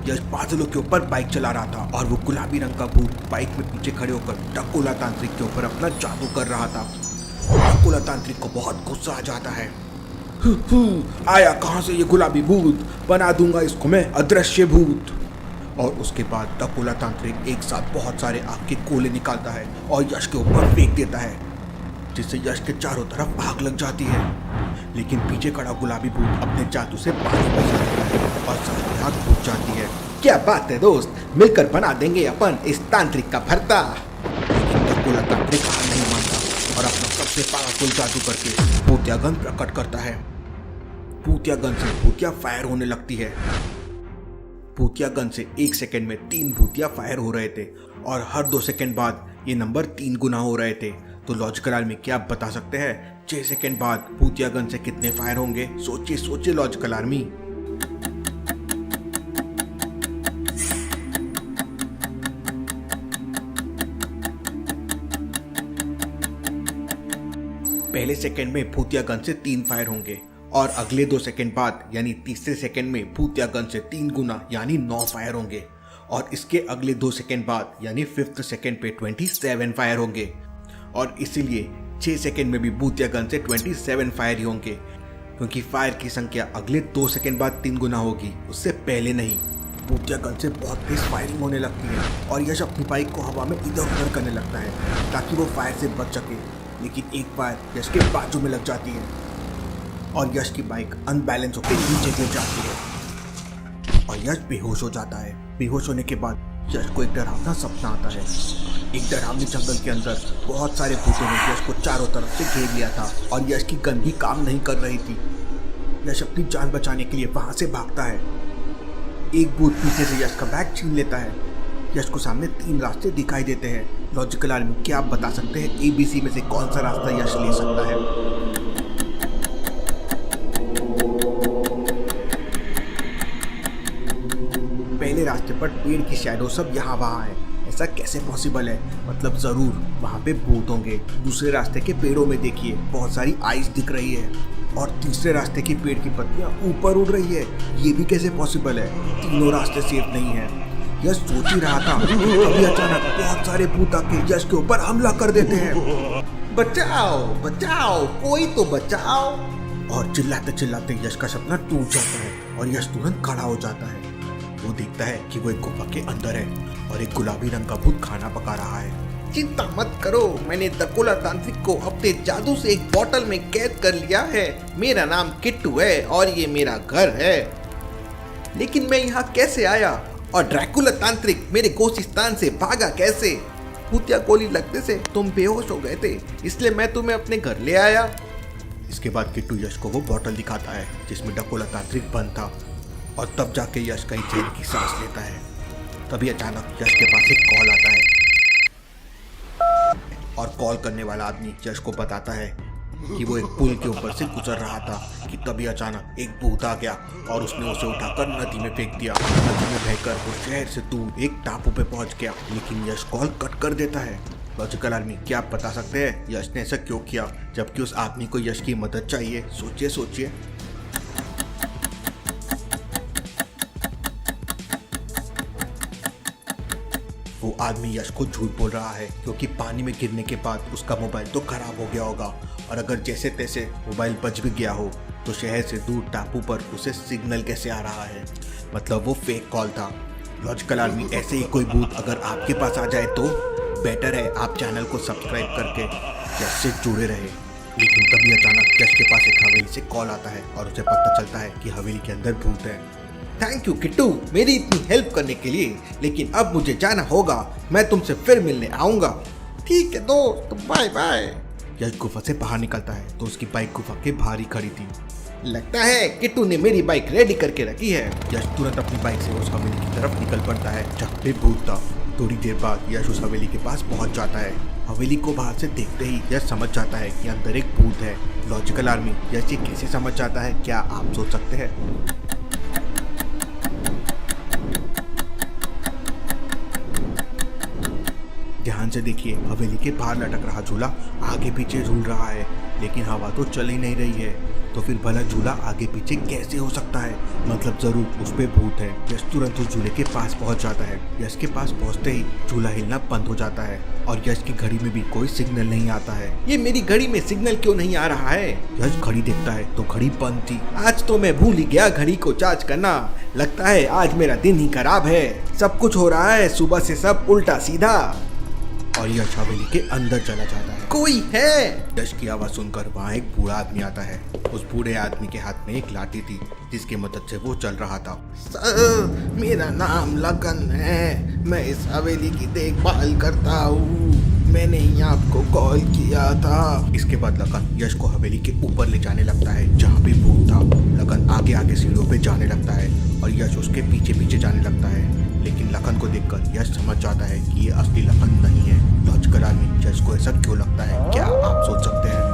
यश बादलों के ऊपर बाइक चला रहा था और वो गुलाबी रंग का भूत बाइक में पीछे खड़े होकर डकुला तांत्रिक के ऊपर अपना जादू कर रहा था। डकुला तांत्रिक को बहुत गुस्सा आ जाता है। आया कहाँ से ये गुलाबी भूत, बना दूंगा इसको मैं अदृश्य भूत। और उसके बाद डकुला तांत्रिक एक साथ बहुत सारे आग के गोले निकालता है और यश के ऊपर फेंक देता है, जिससे यश के चारों तरफ आग लग जाती है। लेकिन पीछे खड़ा गुलाबी भूत अपने जादू से पानी बचा लेता है और सारी आग बुझ जाती है। क्या बात है दोस्त, मिलकर बना देंगे अपन इस तांत्रिक का भरता। लेकिन डकुला तांत्रिक हार नहीं मानता और अपना सबसे पावरफुल जादू करके भूतिया गन प्रकट करता है। भूतिया गन से भूतिया फायर होने लगती है। भूतिया गन से 1 सेकंड में 3 भूतिया फायर हो रहे थे और हर 2 सेकंड बाद ये नंबर 3 गुना हो रहे थे। तो लॉजिकल आर्मी क्या आप बता सकते हैं 6 सेकंड बाद भूतिया गन से कितने फायर होंगे? सोचिए सोचिए लॉजिकल आर्मी। पहले सेकंड में भूतिया गन से 3 फायर होंगे और अगले 2 सेकंड बाद यानी तीसरे सेकंड में भूतिया गन से 3 गुना यानी 9 फायर होंगे और इसके अगले 2 सेकंड बाद यानी 5th सेकंड पे 27 फायर होंगे और इसीलिए 6 सेकंड में भी भूतिया गन से 27 फायर ही होंगे, क्योंकि फायर की संख्या अगले 2 सेकंड बाद 3 गुना होगी, उससे पहले नहीं। भूतिया गन से बहुत तेज फायरिंग होने लगती है और यश अपनी बाइक को हवा में इधर उधर करने लगता है ताकि वो फायर से बच सके। लेकिन एक फायर यश के बाजू में लग जाती है और यश की बाइक अनबैलेंस होकर नीचे गिर जाती है और यश बेहोश हो जाता है। बेहोश होने के बाद यश को एक डरावना सपना आता है। एक डरावने जंगल के अंदर बहुत सारे भूतों ने यश को चारों तरफ से घेर लिया था और यश की गन भी काम नहीं कर रही थी। यश अपनी जान बचाने के लिए वहां से भागता है। एक भूत पीछे से यश का बैग छीन लेता है। यश को सामने 3 रास्ते दिखाई देते हैं। लॉजिकल आर्मी क्या आप बता सकते हैं ABC में से कौन सा रास्ता यश ले सकता है? पहले रास्ते पर पेड़ की शैडो सब यहाँ वहाँ है। ऐसा कैसे पॉसिबल है? मतलब जरूर वहाँ पे भूत होंगे। दूसरे रास्ते के पेड़ों में देखिए बहुत सारी आइस दिख रही है और तीसरे रास्ते की पेड़ की पत्तियाँ ऊपर उड़ रही है। ये भी कैसे पॉसिबल है? तीनों रास्ते सेफ नहीं है। यश सोच ही रहा था, अभी अचानक बहुत सारे भूत आके यश के ऊपर हमला कर देते हैं। बचाओ बचाओ, कोई तो बचाओ। और चिल्लाते चिल्लाते यश का सपना टूट जाता है और यश तुरंत खड़ा हो जाता है। वो देखता है कि वो एक गुफा के अंदर है और एक गुलाबी रंग का भूत खाना पका रहा है। चिंता मत करो, मैंने डकुला तांत्रिक को अपने जादू से एक बोतल में कैद कर लिया है। मेरा नाम किट्टू है और ये मेरा घर है। लेकिन मैं यहाँ कैसे आया और ड्रैकुला तांत्रिक मेरे गोशिस्तान से भागा कैसे? भूतिया गोली लगने से तुम बेहोश हो गए थे, इसलिए मैं तुम्हें अपने घर ले आया। इसके बाद किट्टू यश को वो बोतल दिखाता है जिसमें डकुला तांत्रिक बंद था और तब जाके यश कहीं चैन की सांस लेता है। तभी अचानक यश के पास एक कॉल आता है और कॉल करने वाला आदमी यश को बताता है कि वो एक पुल के ऊपर से गुजर रहा था कि तभी अचानक एक भूत आ गया और उसने उसे उठाकर नदी में फेंक दिया। नदी में बहकर वो शहर से दूर एक टापू पे पहुंच गया। लेकिन यश कॉल कट कर देता है। लॉजिकल आर्मी क्या आप बता सकते हैं यश ने ऐसा क्यों किया जबकि उस आदमी को यश की मदद चाहिए? सोचिए सोचिए। वो आदमी यश को झूठ बोल रहा है क्योंकि पानी में गिरने के बाद उसका मोबाइल तो खराब हो गया होगा और अगर जैसे तैसे मोबाइल बच भी गया हो तो शहर से दूर टापू पर उसे सिग्नल कैसे आ रहा है? मतलब वो फेक कॉल था। लॉजिकल आर्मी ऐसे ही कोई भूत अगर आपके पास आ जाए तो बेटर है आप चैनल को सब्सक्राइब करके यश से जुड़े रहे। लेकिन तभी अचानक यश के पास एक हवेली से कॉल आता है और उसे पता चलता है कि हवेली के अंदर भूत है। थैंक यू किट्टू मेरी इतनी हेल्प करने के लिए, लेकिन अब मुझे जाना होगा। मैं तुमसे फिर मिलने आऊंगा। ठीक है दोस्त, बाय बाय। यश गुफा से बाहर निकलता है तो उसकी बाइक गुफा के बाहर ही खड़ी थी। लगता है किट्टू ने मेरी बाइक रेडी करके रखी है। यश तुरंत अपनी बाइक से उस हवेली की तरफ निकल पड़ता है जहाँ पे भूत था। थोड़ी देर बाद यश उस हवेली के पास पहुंच जाता है। हवेली को बाहर से देखते ही यश समझ जाता है कि अंदर एक भूत है। लॉजिकल आर्मी यश ये कैसे समझ जाता है क्या आप सोच सकते हैं? ध्यान से देखिए, हवेली के बाहर लटक रहा झूला आगे पीछे झूल रहा है लेकिन हवा तो चल ही नहीं रही है। तो फिर भला झूला आगे पीछे कैसे हो सकता है? मतलब जरूर उस पे भूत है। यश तुरंत उस झूले के पास पहुंच जाता है। यश के पास पहुंचते ही झूला हिलना बंद हो जाता है और यश की घड़ी में भी कोई सिग्नल नहीं आता है। ये मेरी घड़ी में सिग्नल क्यों नहीं आ रहा है? यश घड़ी देखता है तो घड़ी बंद थी। आज तो मैं भूल ही गया घड़ी को चार्ज करना। लगता है आज मेरा दिन ही खराब है। सब कुछ हो रहा है सुबह से सब उल्टा सीधा। और यश हवेली के अंदर चला जाता है। कोई है? यश की आवाज सुनकर वहाँ एक बूढ़ा आदमी आता है। उस बूढ़े आदमी के हाथ में एक लाठी थी जिसकी मदद से वो चल रहा था। सर, मेरा नाम लखन है। मैं इस हवेली की देखभाल करता हूँ। मैंने ही आपको कॉल किया था। इसके बाद लखन यश को हवेली के ऊपर ले जाने लगता है जहाँ पे भूत था। लखन आगे आगे सीढ़ियों पे जाने लगता है और यश उसके पीछे पीछे जाने लगता है। लेकिन लखन को देखकर यश समझ जाता है कि ये असली लखन नहीं है। लॉजिकल आदमी यश को ऐसा क्यों लगता है, क्या आप सोच सकते हैं?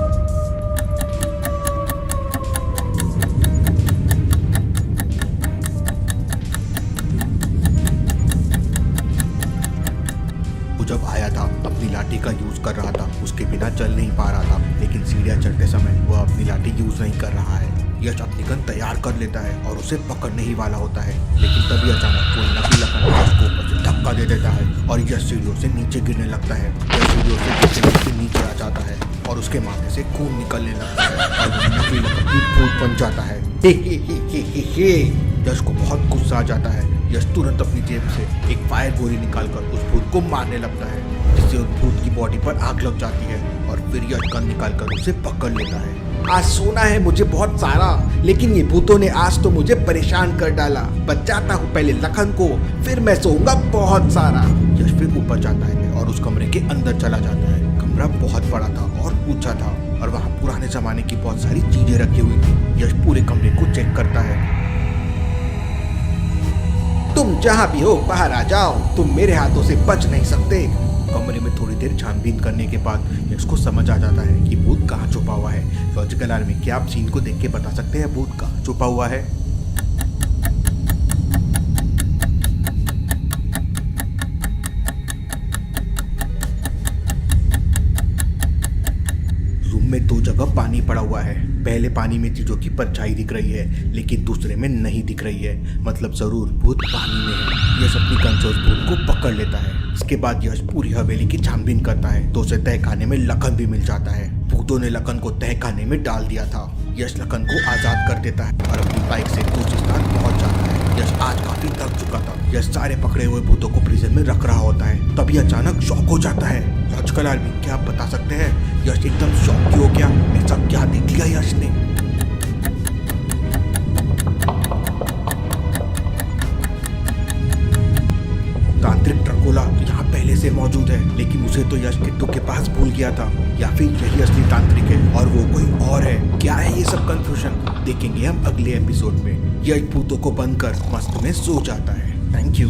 वो जब आया था अपनी लाठी का यूज कर रहा था। उसके बिना चल नहीं पा रहा था, लेकिन सीढ़ियाँ चढ़ते समय वो अपनी लाठी यूज नहीं कर रहा है। यश अपनी गन तैयार कर लेता है और उसे पकड़ने ही वाला होता है, लेकिन तभी अचानक कोई नकली लखन यश को ऊपर से धक्का दे देता है और यश सीढ़ियों से नीचे गिरने लगता है। यश सीढ़ियों से नीचे आ जाता है और उसके माथे से खून निकलने लगता है और वो नकली लखन भी भूत बन जाता है। यश को बहुत गुस्सा आ जाता है। यश तुरंत अपनी जेब से एक फायर गोली निकालकर उस भूत को मारने लगता है, जिससे उस भूत की बॉडी पर आग लग जाती है और फिर यश गन निकालकर उसे पकड़ लेता है। आज सोना है मुझे बहुत सारा, लेकिन ये भूतों ने आज तो मुझे परेशान कर डाला। बचाता हूँ पहले लखन को, फिर मैं सोऊंगा बहुत सारा। यश फिर ऊपर जाता है और उस कमरे के अंदर चला जाता है। कमरा बहुत बड़ा था और ऊंचा था और वहाँ पुराने जमाने की बहुत सारी चीजें रखी हुई थी। यश पूरे कमरे को चेक करता है। तुम जहाँ भी हो बाहर आ जाओ, तुम मेरे हाथों से बच नहीं सकते। कमरे में थोड़ी देर छानबीन करने के बाद यश को समझ आ जाता है कि भूत कहाँ छुपा हुआ है। लॉजिकल आर्मी, क्या आप सीन को देख के बता सकते हैं भूत कहाँ छुपा हुआ है? रूम में दो जगह पानी पड़ा हुआ है। पहले पानी में चीजों की परछाई दिख रही है, लेकिन दूसरे में नहीं दिख रही है। मतलब जरूर भूत पानी में है। यश अपनी गन से उस भूत को पकड़ लेता है। इसके बाद यश पूरी हवेली की छानबीन करता है तो उसे तहखाने में लखन भी मिल जाता है। भूतों ने लखन को तहखाने में डाल दिया था। यश लखन को आजाद कर देता है और अपनी बाइक से दूसरे स्थान पहुंच जाता है। यश आज काफी थक चुका था। यश सारे पकड़े हुए भूतों को प्रिजन में रख रहा होता है, तभी अचानक शॉक हो जाता है। लॉजिकल आर्मी, क्या आप बता सकते हैं यश एकदम शॉक क्यों हो गया? ऐसा क्या देख लिया यश ने? तांत्रिक ड्रैकुला यहाँ पहले से मौजूद है, लेकिन उसे तो यश किट्टू के पास भूल गया था। या फिर यही असली तांत्रिक है और वो कोई और है? क्या है ये सब कंफ्यूजन? देखेंगे हम अगले एपिसोड में। यश भूतों को बंद कर मस्त में सो जाता है। Thank you.